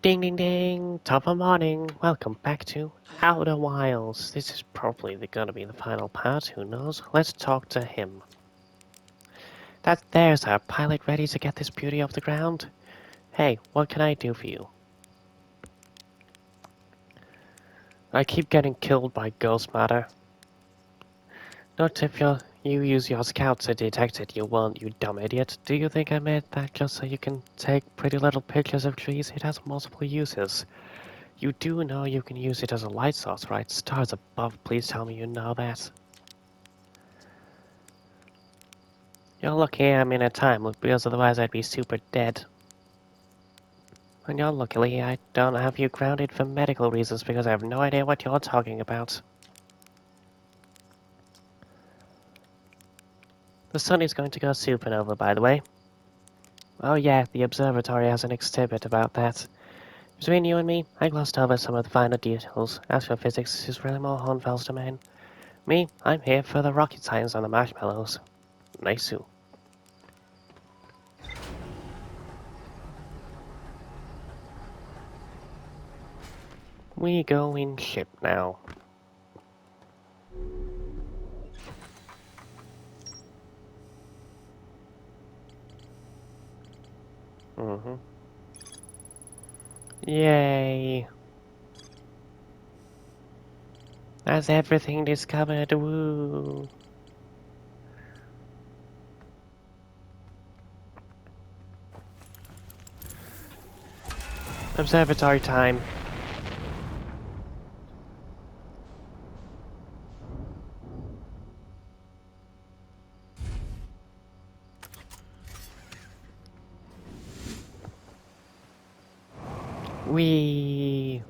Ding ding ding! Top of morning! Welcome back to Outer Wilds. This is probably gonna be the final part, who knows? Let's talk to him. There's our pilot ready to get this beauty off the ground. Hey, what can I do for you? I keep getting killed by ghost matter. Not if you use your scout to detect it, you won't, you dumb idiot. Do you think I made that just so you can take pretty little pictures of trees? It has multiple uses. You do know you can use it as a light source, right? Stars above, please tell me you know that. You're lucky I'm in a time loop, because otherwise I'd be super dead. And you're luckily I don't have you grounded for medical reasons because I have no idea what you're talking about. The sun is going to go supernova, by the way. Oh yeah, the observatory has an exhibit about that. Between you and me, I glossed over some of the finer details. Astrophysics is really more Hornfels' domain. Me, I'm here for the rocket science on the marshmallows. Nice-oo. We go in ship now. Yay! That's everything discovered, woo! Observatory time. Wee.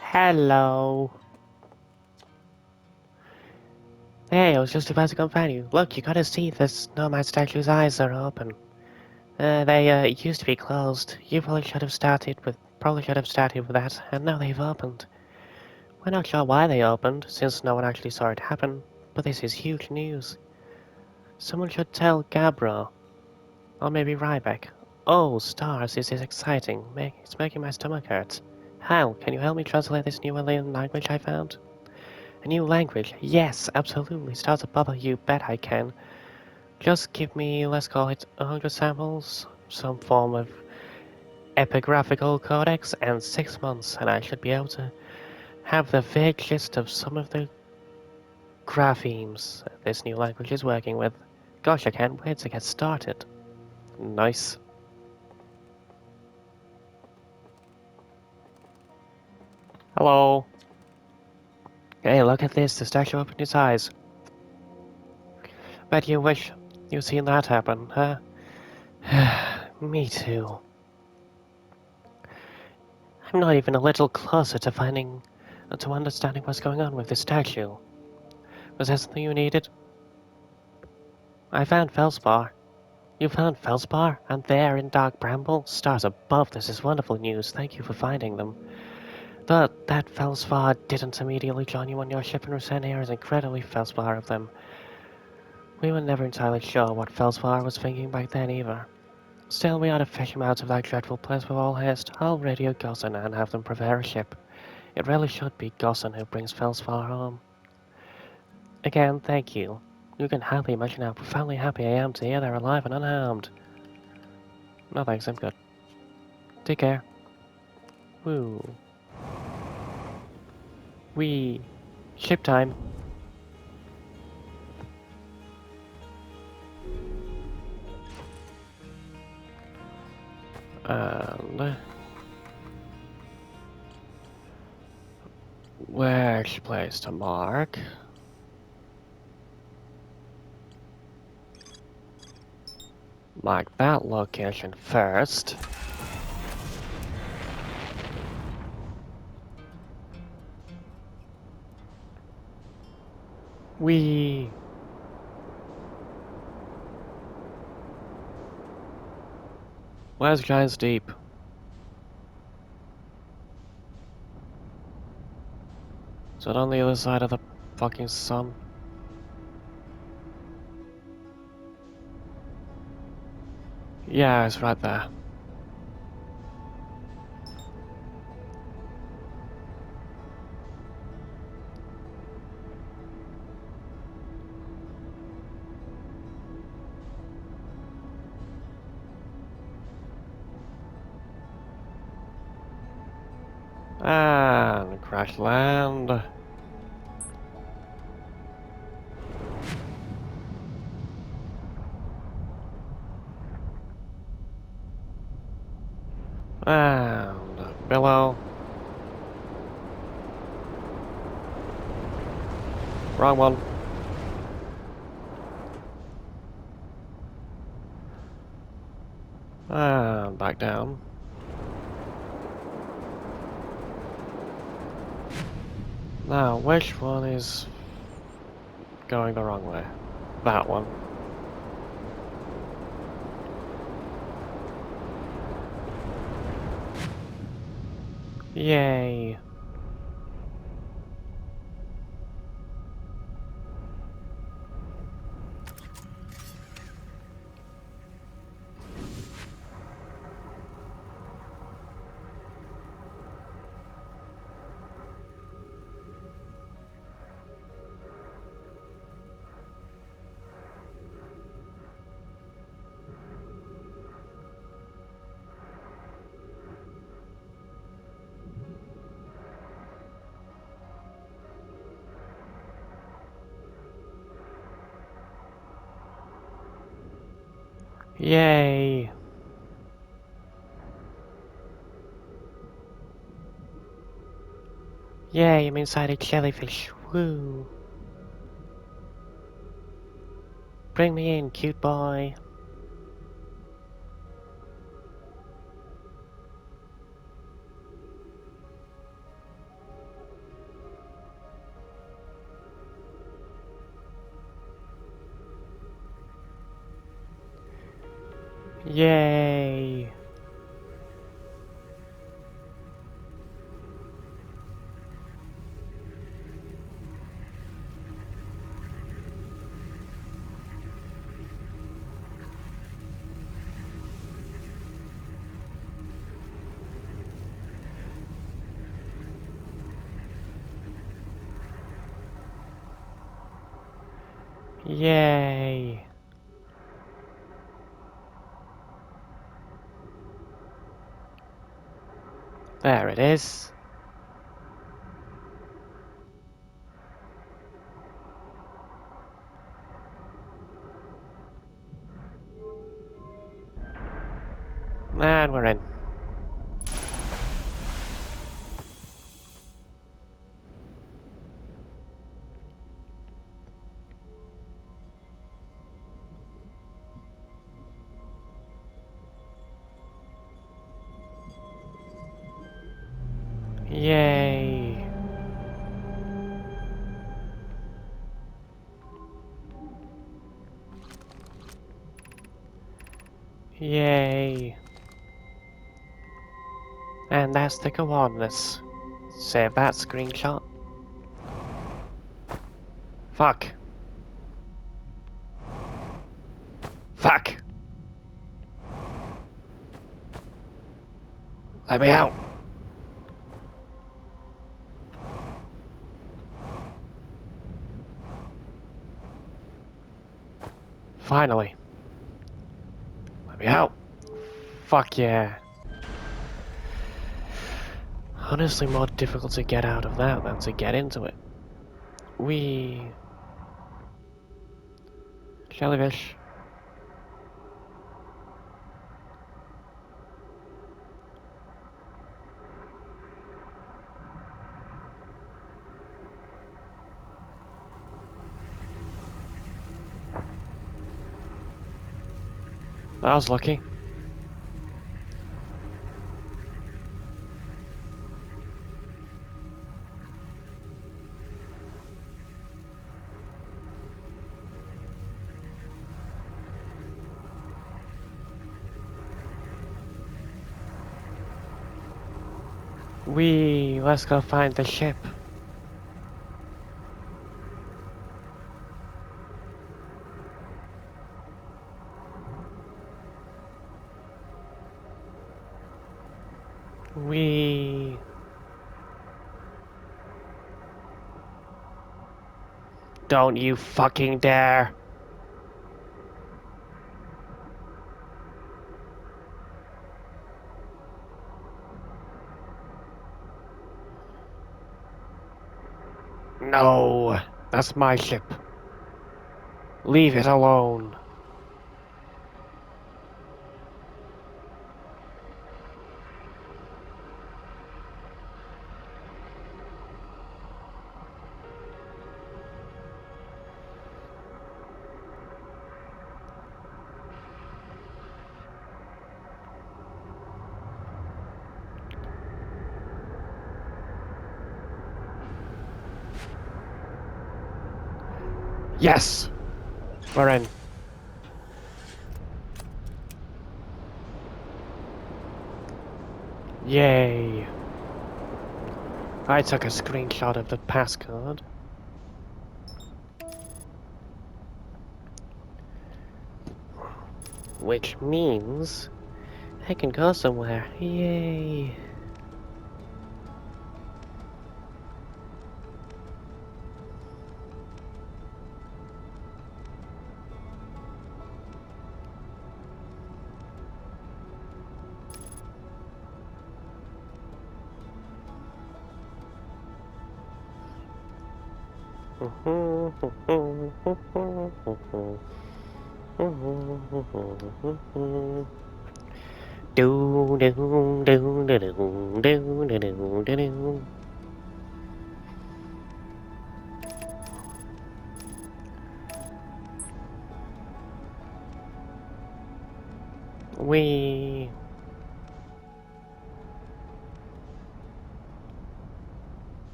Hello. Hey, I was just about to come find you. Look, you gotta see this nomad statue's eyes are open. They used to be closed. You probably should have started with that, and now they've opened. We're not sure why they opened, since no one actually saw it happen, but this is huge news. Someone should tell Gabro, or maybe Ryback. Oh, stars, this is exciting. It's making my stomach hurt. Hal, can you help me translate this new alien language I found? A new language? Yes, absolutely. Stars above, you bet I can. Just give me, let's call it 100 samples, some form of epigraphical codex, and 6 months, and I should be able to have the vague gist of some of the graphemes this new language is working with. Gosh, I can't wait to get started. Nice. Hello. Hey, look at this. The statue opened its eyes. Bet you wish you'd seen that happen, huh? Me too. I'm not even a little closer to understanding what's going on with this statue. Was that something you needed? I found Felspar. You found Felspar? And there in Dark Bramble? Stars above, this is wonderful news. Thank you for finding them. That Felspar didn't immediately join you on your ship and return here is incredibly Felspar of them. We were never entirely sure what Felspar was thinking back then either. Still, we ought to fish him out of that dreadful place with all haste. I'll radio Gossan and have them prepare a ship. It really should be Gossan who brings Felspar home. Again, thank you. You can hardly imagine how profoundly happy I am to hear they're alive and unharmed. No thanks, I'm good. Take care. Woo. Wee. Ship time. And... which place to mark? Mark that location first. Wee. Where's Giant's Deep? Is it on the other side of the fucking sun? Yeah, it's right there. And crash land. And below. Wrong one. And back down. Now, which one is going the wrong way? That one. Yay. Yay. Yay, I'm inside a jellyfish. Woo. Bring me in, cute boy. Yay. Yay. There it is. And we're in. Yay. Yay. And that's the coordinates. Save that screenshot. Fuck. Fuck. Let me out. Finally. Let me out. Fuck yeah. Honestly, more difficult to get out of that than to get into it. Jellyfish. That was lucky. Let's go find the ship. We... Don't you fucking dare! No, that's my ship. Leave it alone. Yes! We're in. Yay. I took a screenshot of the passcode. Which means I can go somewhere. Yay. Do do do do do do do do do do. We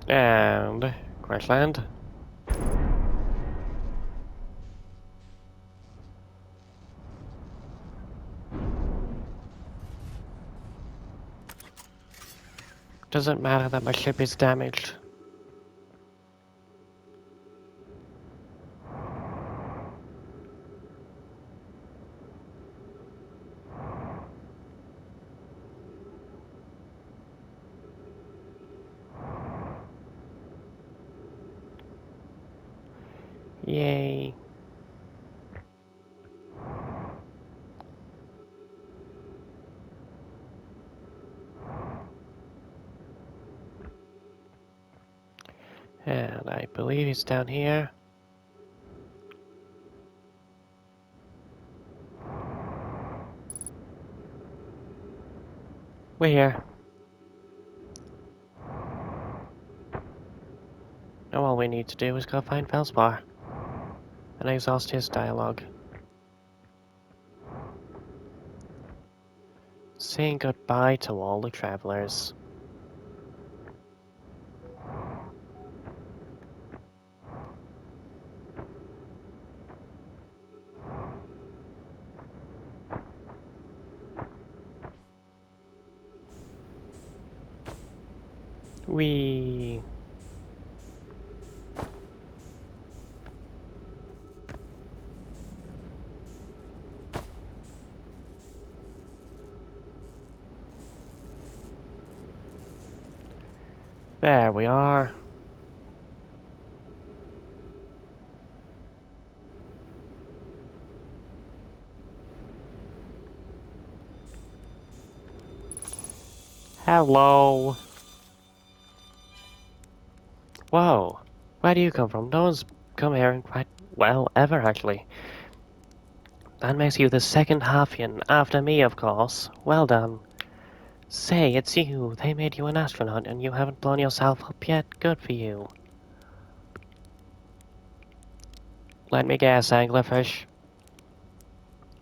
and Crashland. Doesn't matter that my ship is damaged. Yay. And I believe it's down here. We're here. Now all we need to do is go find Felspar and exhaust his dialogue. Saying goodbye to all the travelers. We There we are. Hello. Whoa. Where do you come from? No one's come here in quite, well, ever actually. That makes you the second Halfian, after me of course. Well done. Say, it's you. They made you an astronaut and you haven't blown yourself up yet. Good for you. Let me guess, anglerfish.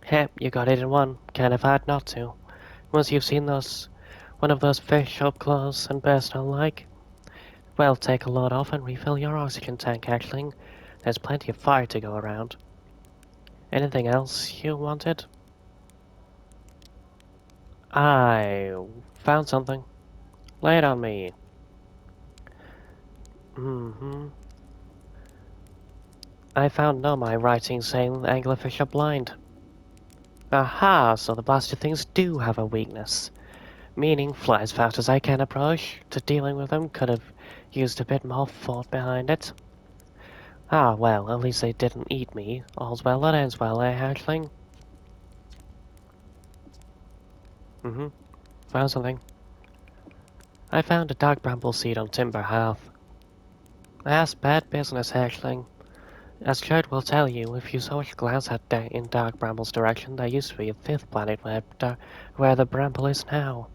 Heh, you got it in one. Kind of hard not to. Once you've seen one of those fish up close and personal like. Well, take a load off and refill your oxygen tank, actually. There's plenty of fire to go around. Anything else you wanted? I found something. Lay it on me. I found no my writing saying the anglerfish are blind. Aha, so the blasted things do have a weakness. Meaning, fly as fast as I can approach to dealing with them could have used a bit more thought behind it. Ah, well, at least they didn't eat me. All's well that ends well, hatchling? Mm-hmm. Found something. I found a dark bramble seed on Timber Hearth. That's bad business, hatchling. As Chad will tell you, if you so much glance in Dark Bramble's direction, there used to be a fifth planet where the Bramble is now.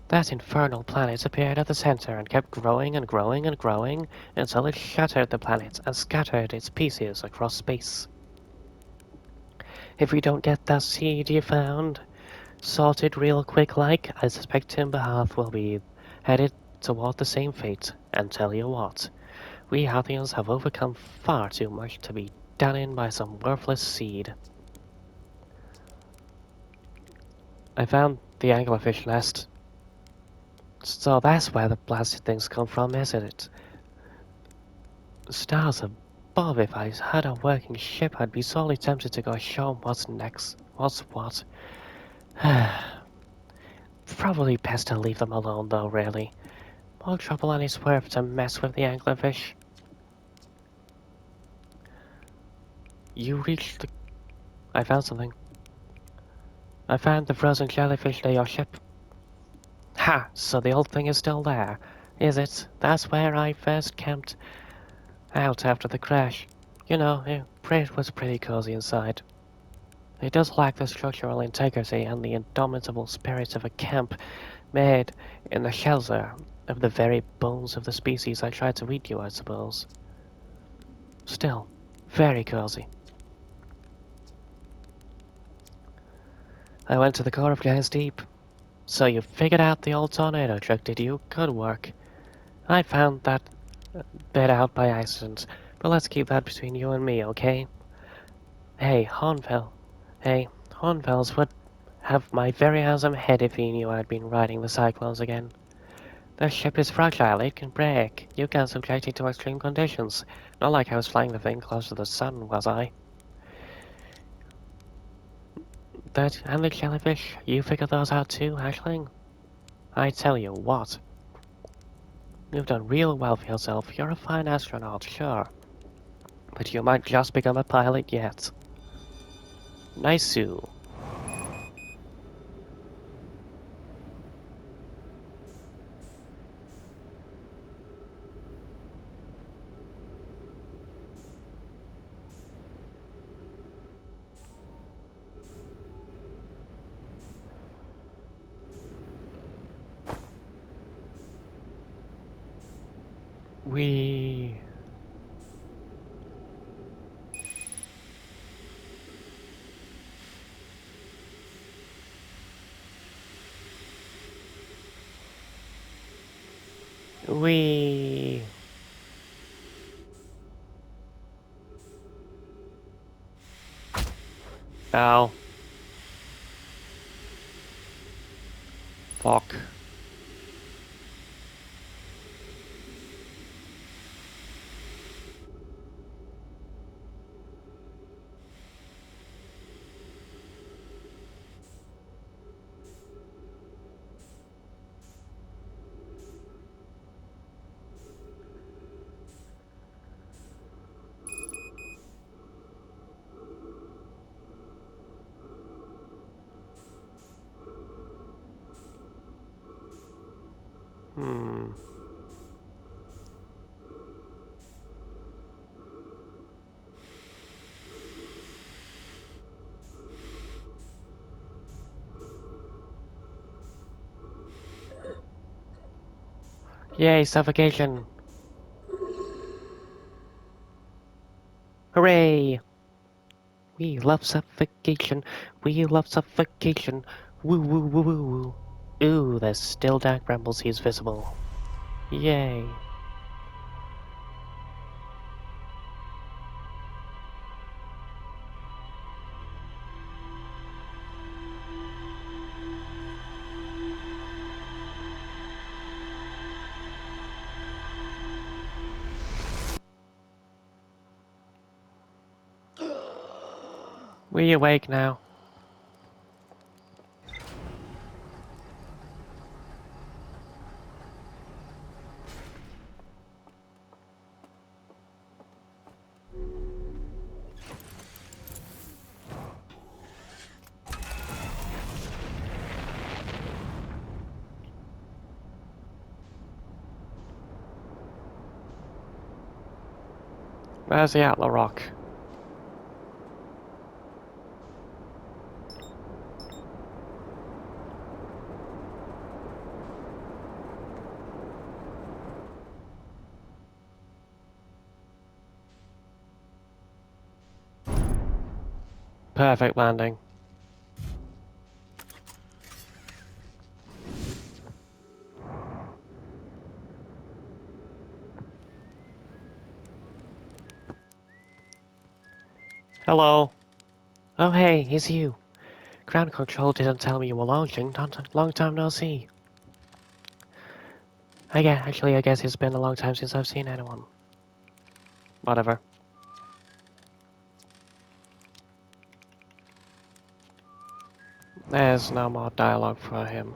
That infernal planet appeared at the center and kept growing and growing and growing until it shattered the planet and scattered its pieces across space. If we don't get that seed you found sorted real quick like, I suspect Timber Hearth will be headed toward the same fate. And tell you what, we Hearthians have overcome far too much to be done in by some worthless seed. I found the anglerfish nest. So that's where the blasted things come from, isn't it? Stars above, if I had a working ship, I'd be sorely tempted to go show 'em what's next. What's what? Probably best to leave them alone, though, really. More trouble than it's worth to mess with the anglerfish. You reached the... I found something. I found the frozen jellyfish near your ship. Ha! So the old thing is still there, is it? That's where I first camped out after the crash. You know, it was pretty cozy inside. It does lack the structural integrity and the indomitable spirit of a camp made in the shelter of the very bones of the species I tried to eat you, I suppose. Still, very cozy. I went to the core of Giant's Deep. So you figured out the old tornado trick, did you? Good work. I found that bit out by accident, but let's keep that between you and me, okay? Hey, Hornfell. Hey, Hornfells would have my very handsome head if he knew I'd been riding the cyclones again. The ship is fragile, it can break. You can't subject it to extreme conditions. Not like I was flying the thing close to the sun, was I? That and the jellyfish, you figured those out too, Ashling? I tell you what. You've done real well for yourself. You're a fine astronaut, sure. But you might just become a pilot yet. Nice-oo. We... We... Ow. Fuck. Hmm. Yay, suffocation. Hooray! We love suffocation. We love suffocation. Woo woo woo woo woo. Ooh, there's still dark bramble seeds visible. Yay. We awake now. Where's the Atla Rock? Perfect landing. Hello. Oh hey, it's you. Ground control didn't tell me you were launching. Long time no see. I guess it's been a long time since I've seen anyone. Whatever. There's no more dialogue for him.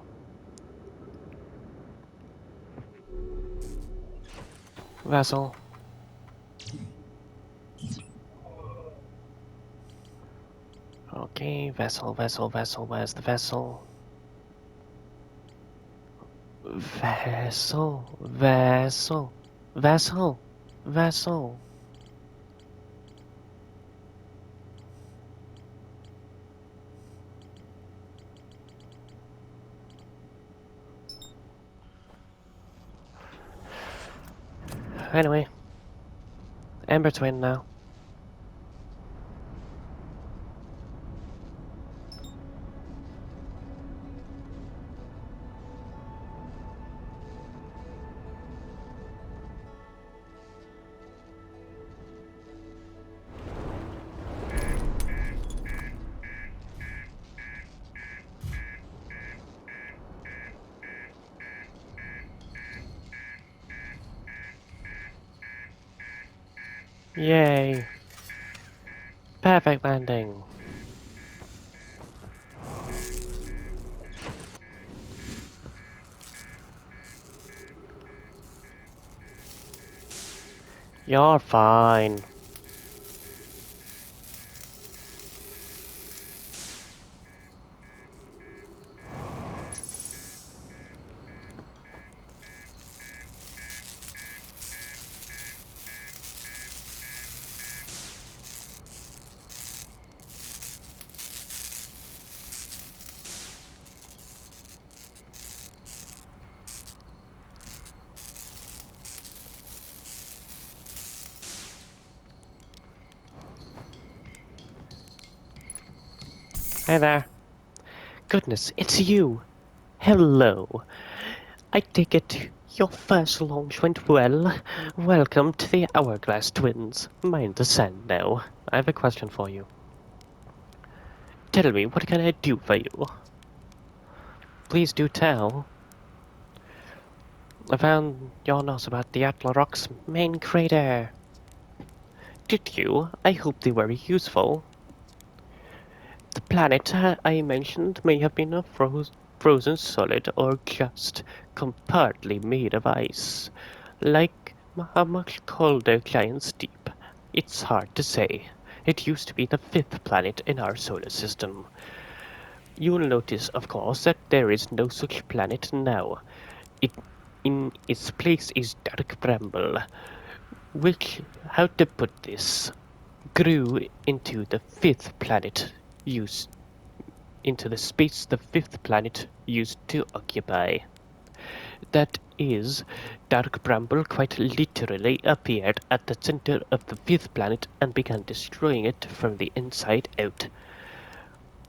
Vessel. Okay, vessel, where's the vessel? Vessel. Anyway, Ember Twin now. Yay. Perfect landing. You're fine. Hey there. Goodness, it's you. Hello. I take it your first launch went well. Welcome to the Hourglass Twins. Mind the sand now. I have a question for you. Tell me, what can I do for you? Please do tell. I found your notes about the Atla Rock's main crater. Did you? I hope they were useful. The planet I mentioned may have been a frozen solid or just completely made of ice. Like a much colder giant's deep. It's hard to say. It used to be the fifth planet in our solar system. You'll notice, of course, that there is no such planet now. In its place is dark bramble, which, how to put this, grew into the fifth planet used into the space the fifth planet used to occupy. That is, dark bramble quite literally appeared at the center of the fifth planet and began destroying it from the inside out.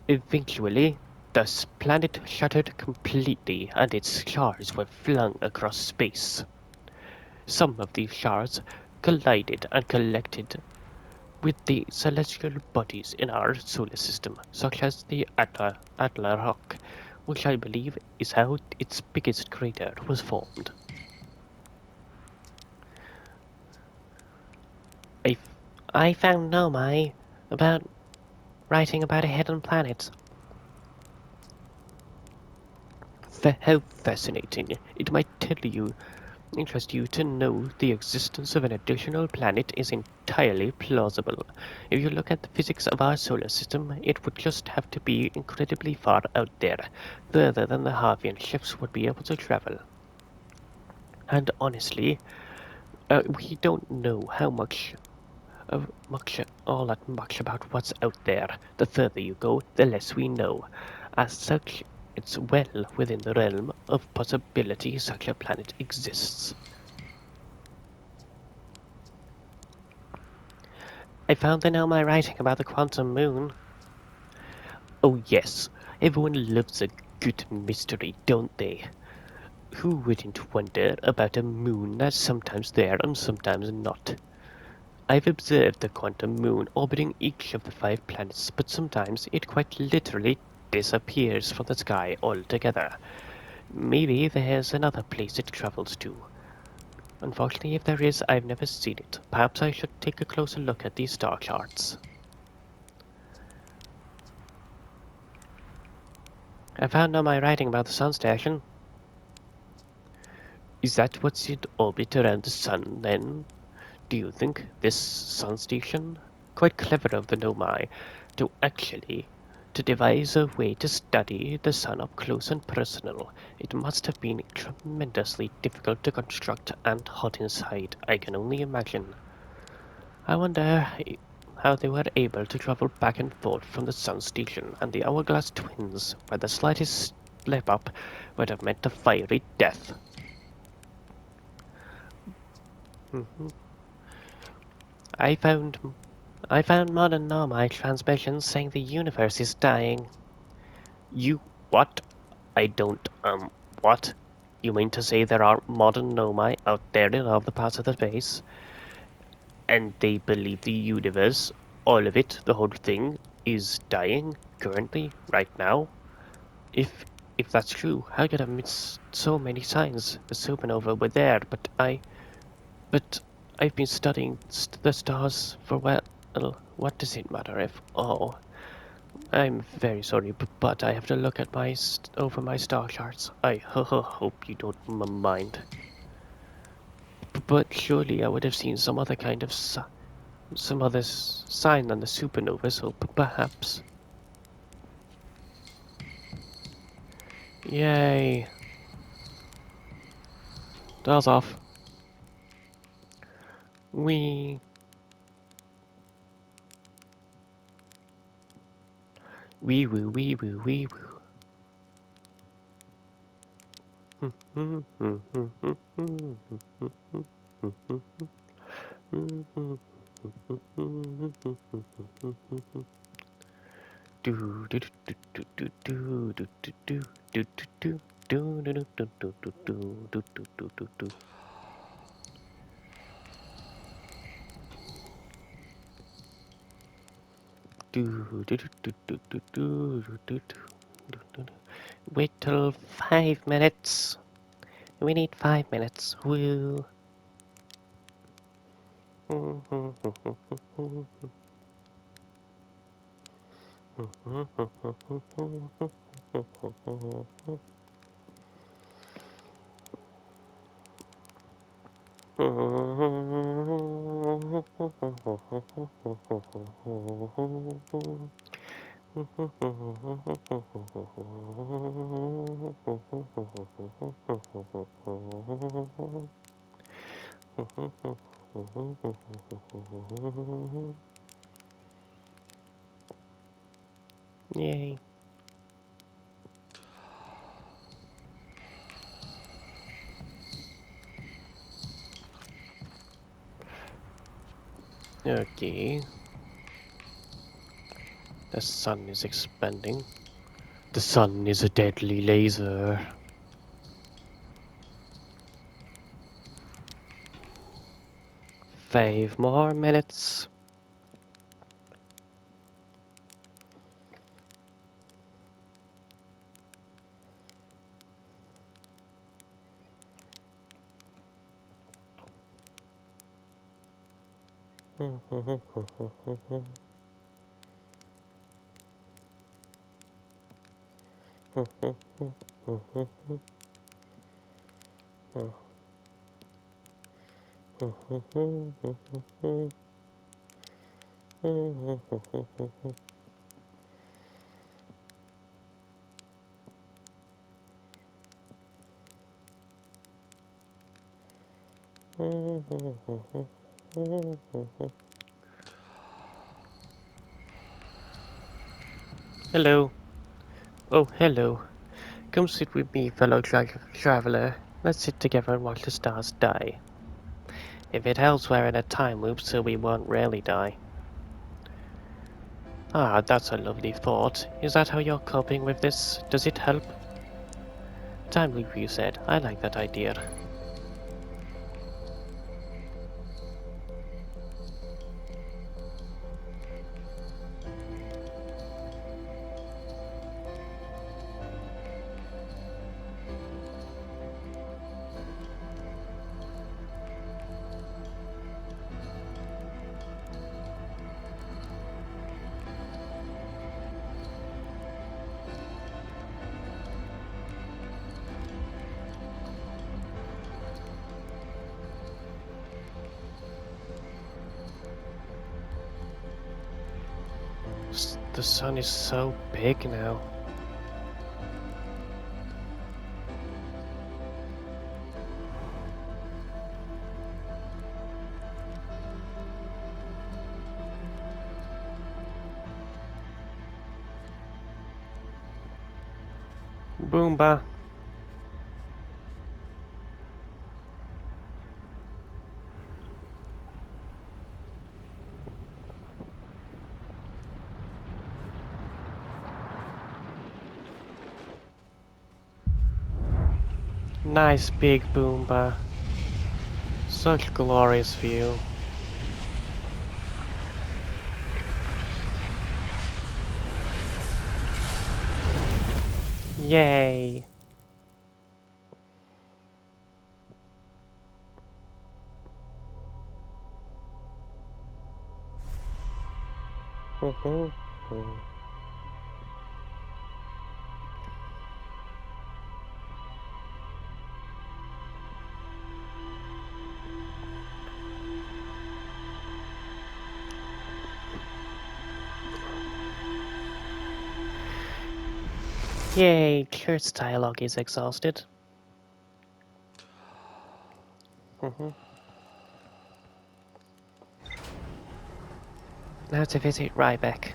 Eventually, the planet shattered completely and its shards were flung across space. Some of these shards collided and collected with the celestial bodies in our solar system, such as the Atla Rock, which I believe is how its biggest crater was formed. I found Nomai about writing about a hidden planet. How fascinating. It might interest you to know the existence of an additional planet is entirely plausible. If you look at the physics of our solar system, it would just have to be incredibly far out there, further than the Harvian ships would be able to travel. And honestly, we don't know how much all that much about what's out there. The further you go, the less we know. As such, it's well within the realm of possibility such a planet exists. I found in all my writing about the quantum moon. Oh yes, everyone loves a good mystery, don't they? Who wouldn't wonder about a moon that's sometimes there and sometimes not? I've observed the quantum moon orbiting each of the 5 planets, but sometimes it quite literally disappears from the sky altogether. Maybe there's another place it travels to. Unfortunately, if there is, I've never seen it. Perhaps I should take a closer look at these star charts. I found all my writing about the sun station. Is that what's in orbit around the sun, then? Do you think this sun station? Quite clever of the Nomai to devise a way to study the sun up close and personal. It must have been tremendously difficult to construct and hot inside, I can only imagine. I wonder how they were able to travel back and forth from the sun station and the Hourglass Twins, where the slightest slip up would have meant a fiery death. Mhm. I found I found modern Nomai transmissions saying the universe is dying. You what? I don't what? You mean to say there are modern Nomai out there in other parts of the space, and they believe the universe, all of it, the whole thing, is dying currently, right now? If if that's true, how could I miss so many signs? The supernova were there, but I've been studying the stars for well, what does it matter if? Oh, I'm very sorry, but I have to look at over my star charts. I hope you don't mind. But surely I would have seen some other kind of some other sign than the supernova, so perhaps. Yay! Doors off. Wee. Wee woo wee woo wee woo. Wait till 5 minutes. We need 5 minutes. Woo. Yay. Okay. The sun is expanding. The sun is a deadly laser. 5 more minutes. Hello. Oh, hello. Come sit with me, fellow traveler. Let's sit together and watch the stars die. If it helps, we're in a time loop so we won't really die. Ah, that's a lovely thought. Is that how you're coping with this? Does it help? Time loop, you said. I like that idea. The sun is so big now. Boomba. Nice big Boomba. Such glorious view. Yay! Yay, Kurt's dialogue is exhausted. Now to visit Rybeck.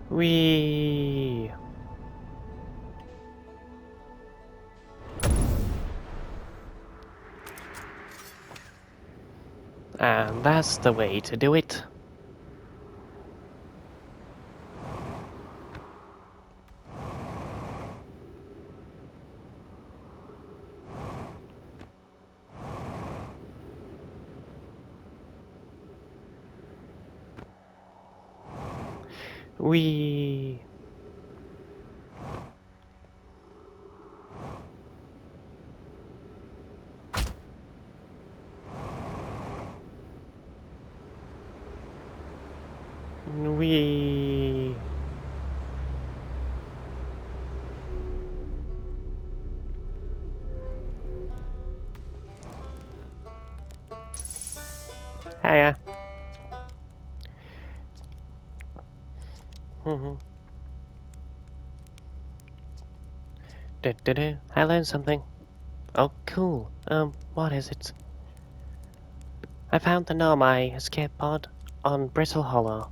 Whee! And that's the way to do it. Whee! Whee! Hiya. I learned something. Oh, cool. What is it? I found the Nomai escape pod on Brittle Hollow.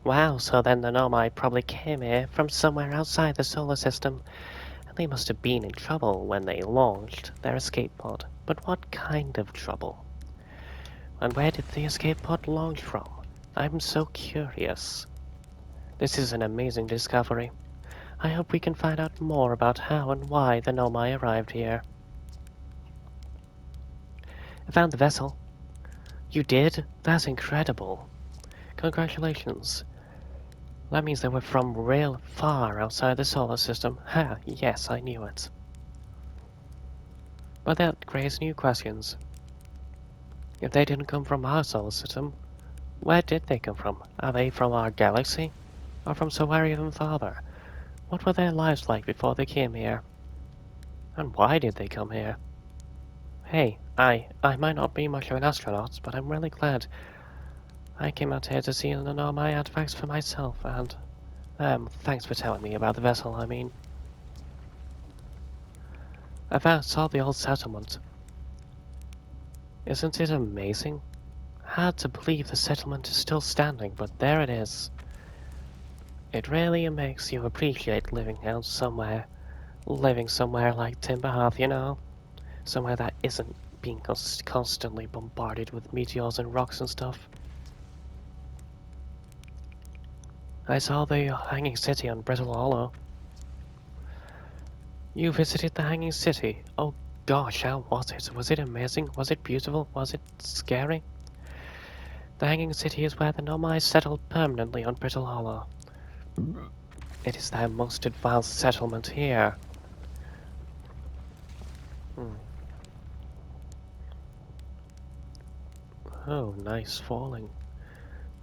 Wow, so then the Nomai probably came here from somewhere outside the solar system, and they must have been in trouble when they launched their escape pod. But what kind of trouble? And where did the escape pod launch from? I'm so curious. This is an amazing discovery. I hope we can find out more about how and why the Nomai arrived here. I found the vessel. You did? That's incredible. Congratulations. That means they were from real far outside the solar system. Ha, yes, I knew it. But that raises new questions. If they didn't come from our solar system, where did they come from? Are they from our galaxy? Or from Sawari and Father? What were their lives like before they came here? And why did they come here? Hey, I might not be much of an astronaut, but I'm really glad I came out here to see and know my artifacts for myself, and, thanks for telling me about the vessel, I mean. I found saw the old settlement. Isn't it amazing? Hard to believe the settlement is still standing, but there it is. It really makes you appreciate living somewhere like Timberhearth, you know? Somewhere that isn't being constantly bombarded with meteors and rocks and stuff. I saw the Hanging City on Brittle Hollow. You visited the Hanging City? Oh gosh, how was it? Was it amazing? Was it beautiful? Was it scary? The Hanging City is where the Nomai settled permanently on Brittle Hollow. It is their most advanced settlement here. Hmm. Oh, nice falling.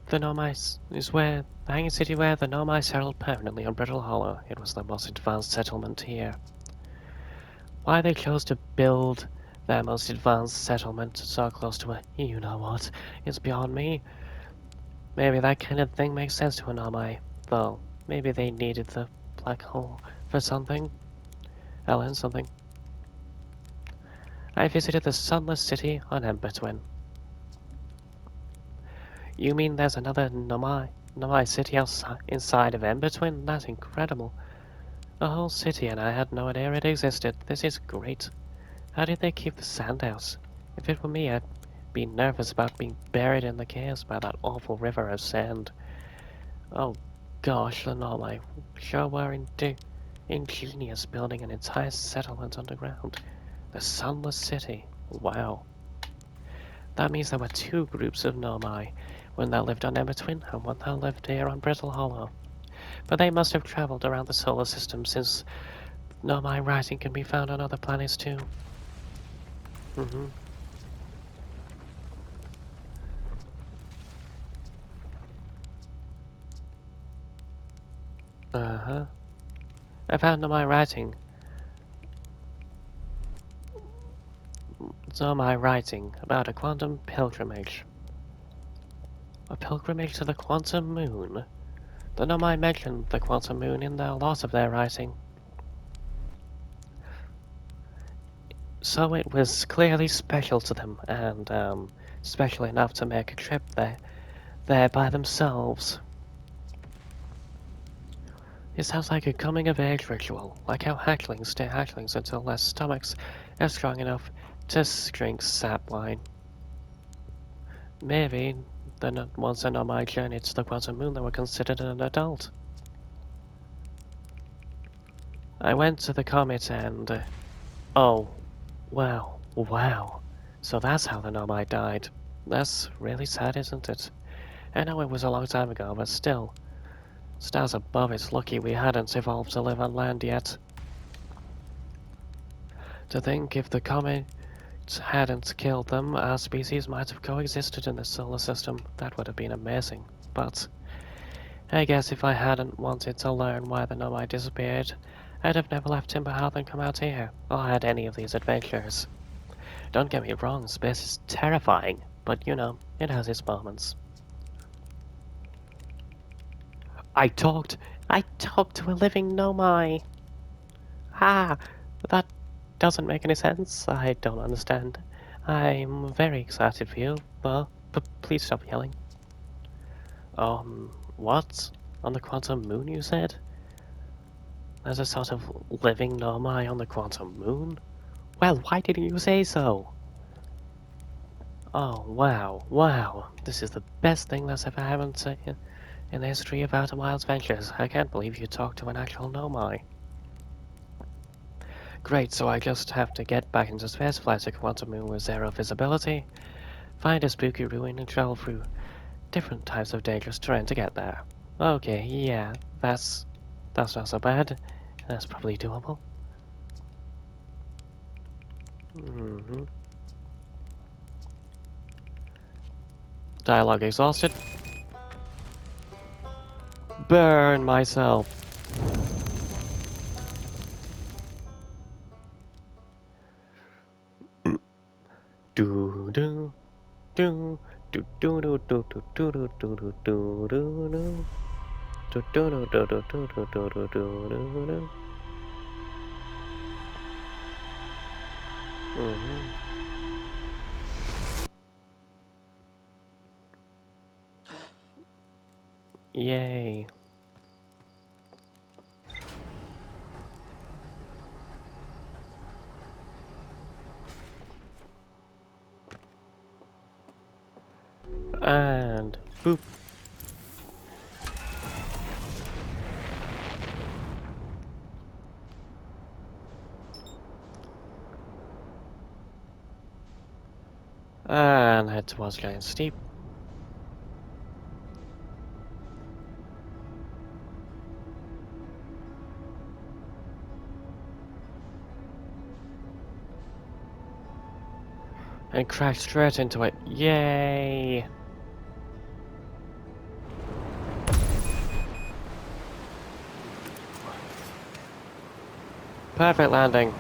The Nomai is where the Hanging City where the Nomai settled permanently on Brittle Hollow. It was the most advanced settlement here. Why they chose to build their most advanced settlement so close to a you-know-what is beyond me. Maybe that kind of thing makes sense to an Nomai, though. Maybe they needed the black hole for something. I'll learn something. I visited the Sunless City on Embertwin. You mean there's another Nomai city outside, inside of Embertwin? That's incredible. A whole city and I had no idea it existed. This is great. How did they keep the sand out? If it were me, I'd be nervous about being buried in the chaos by that awful river of sand. Oh gosh, the Nomai sure were ingenious building an entire settlement underground. The Sunless City. Wow. That means there were two groups of Nomai, one that lived on Embertwin and one that lived here on Brittle Hollow. But they must have traveled around the solar system since Nomai writing can be found on other planets too. Mm-hmm. Uh-huh. I found Nomai writing. Nomai writing about a quantum pilgrimage. A pilgrimage to the quantum moon. The Nomai mentioned the quantum moon in a lot of their writing. So it was clearly special to them, and special enough to make a trip there by themselves. It sounds like a coming-of-age ritual, like how hatchlings stay hatchlings until their stomachs are strong enough to drink sap wine. Maybe, then once on my journey to the quantum moon, they were considered an adult. I went to the comet and... oh, wow. So that's how the Nomai died. That's really sad, isn't it? I know it was a long time ago, but still. Stars above, it's lucky we hadn't evolved to live on land yet. To think if the comet hadn't killed them, our species might have coexisted in the solar system. That would have been amazing. But I guess if I hadn't wanted to learn why the Nomai disappeared, I'd have never left Timberhearth and come out here, or had any of these adventures. Don't get me wrong, space is terrifying, but you know, it has its moments. I talked to a living Nomai! Ah, that doesn't make any sense. I don't understand. I'm very excited for you, but please stop yelling. What? On the quantum moon, you said? There's a sort of living Nomai on the quantum moon? Well, why didn't you say so? Oh, wow. This is the best thing that's ever happened in the history of Outer Wilds Ventures. I can't believe you talked to an actual Nomai. Great, so I just have to get back into space, fly to quantum moon with zero visibility, find a spooky ruin and travel through different types of dangerous terrain to get there. Okay, yeah, that's not so bad. That's probably doable. Mm-hmm. Dialogue exhausted. burn myself. Do do do do do do do do do do do do do do. Do do do do do do do do do do do. Yay. And boop. And head towards Giant Steep. And crash straight into it. Yay! Perfect landing.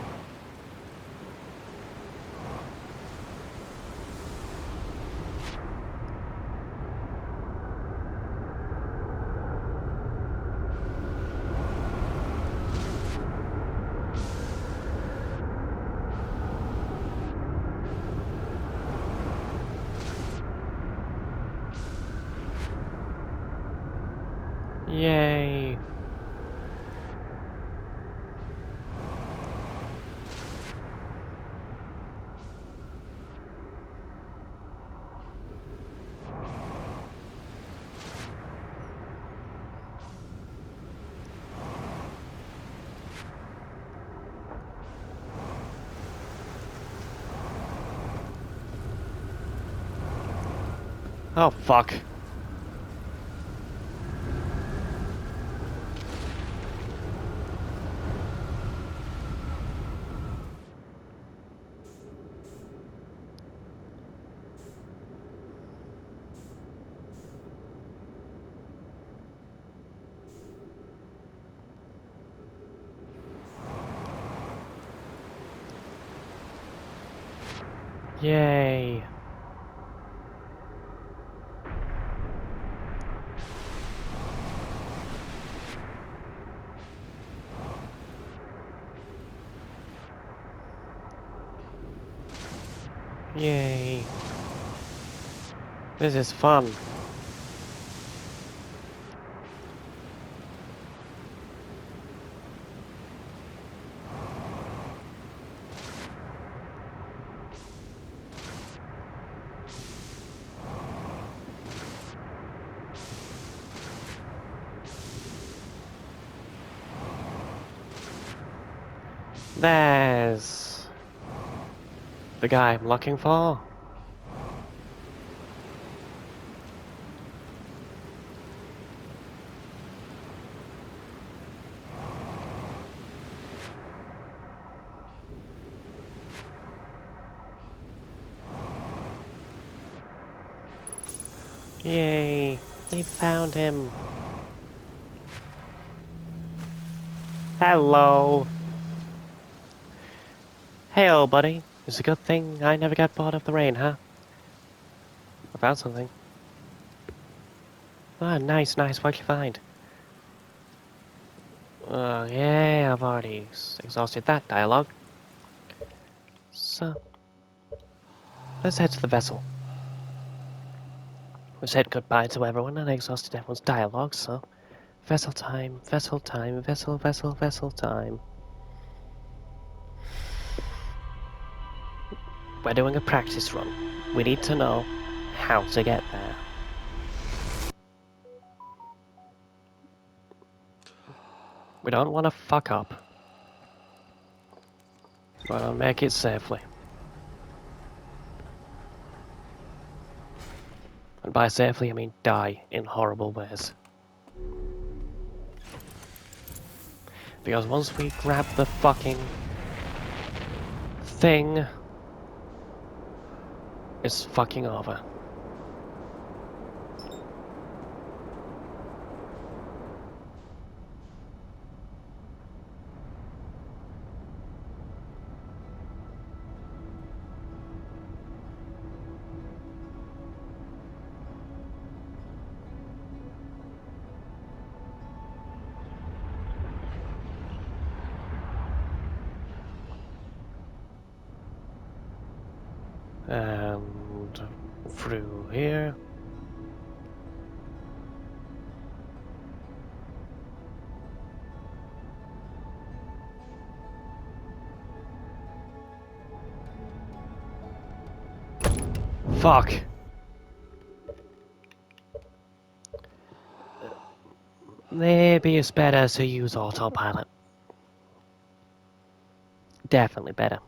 Yay! Oh fuck. Yay! Yay! This is fun. There's the guy I'm looking for. Yay! We found him. Hello. Hey, old buddy. It's a good thing I never got bored of the rain, huh? I found something. Ah, nice, nice. What'd you find? Yeah, I've already exhausted that dialogue. So, let's head to the vessel. We said goodbye to everyone and exhausted everyone's dialogue, so... Vessel time, vessel time, vessel, vessel, vessel time. We're doing a practice run. We need to know how to get there. We don't want to fuck up. We want to make it safely. And by safely, I mean die in horrible ways. Because once we grab the fucking thing, it's fucking over. And through here. Fuck! Maybe it's better to use autopilot. Definitely better.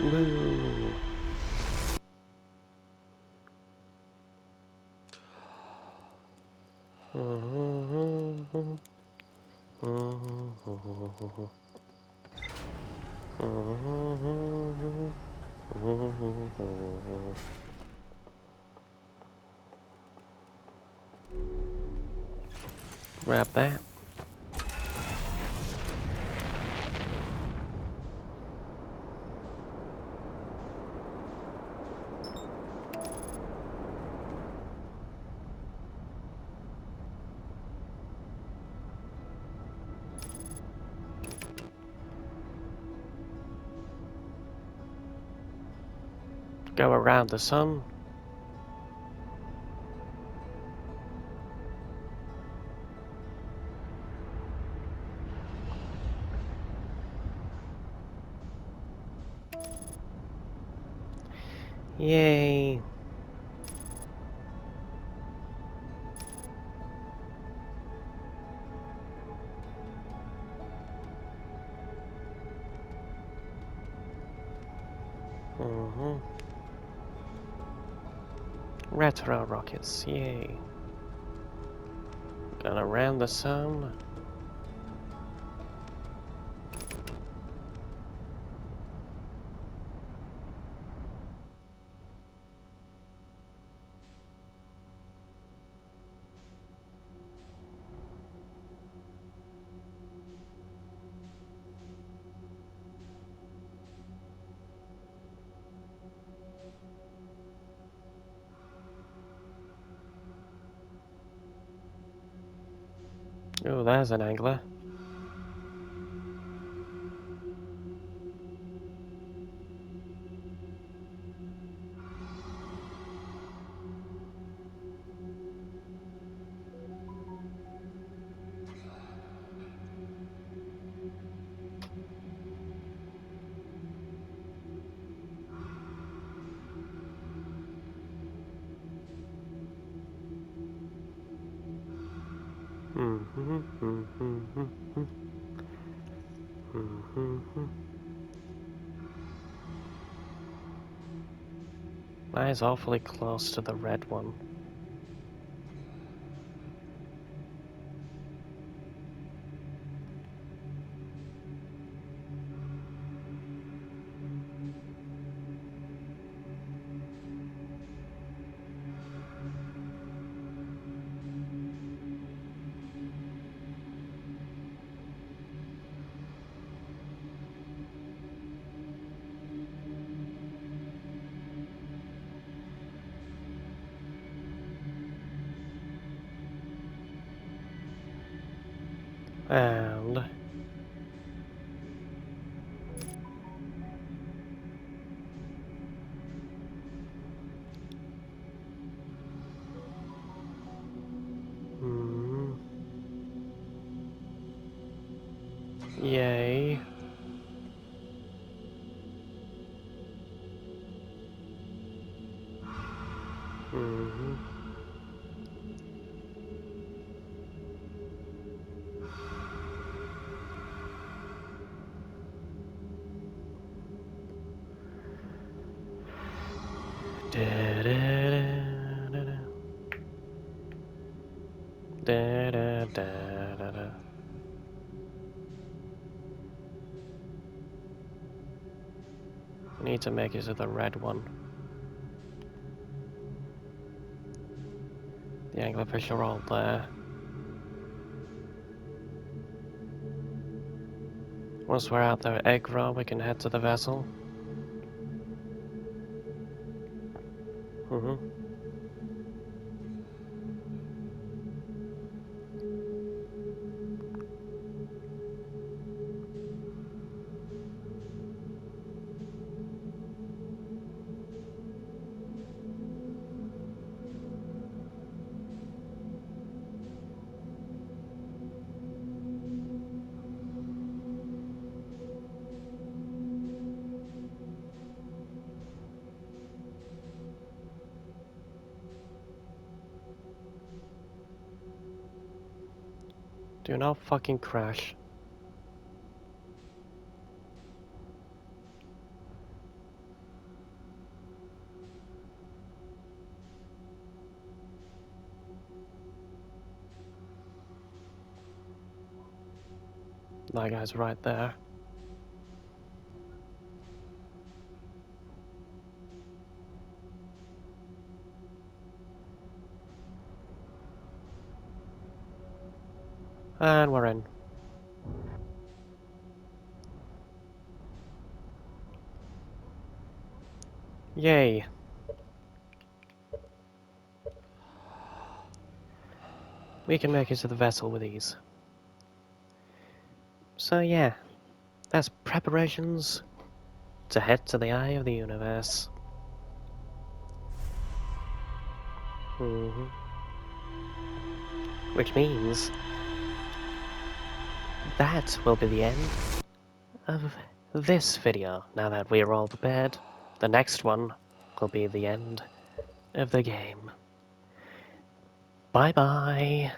Woo. Grab that. Go around the sun. Yay. Retro rockets, yay. Gonna ram the sun. Oh, there's an angler. That is awfully close to the red one. And yay. Need to make it to the red one. The anglerfish are all there. Once we're out the egg row, we can head to the vessel. Do not fucking crash. That guy's right there. And we're in. Yay. We can make it to the vessel with ease. So yeah, that's preparations to head to the eye of the universe. Which means that will be the end of this video. Now that we're all prepared, the next one will be the end of the game. Bye bye.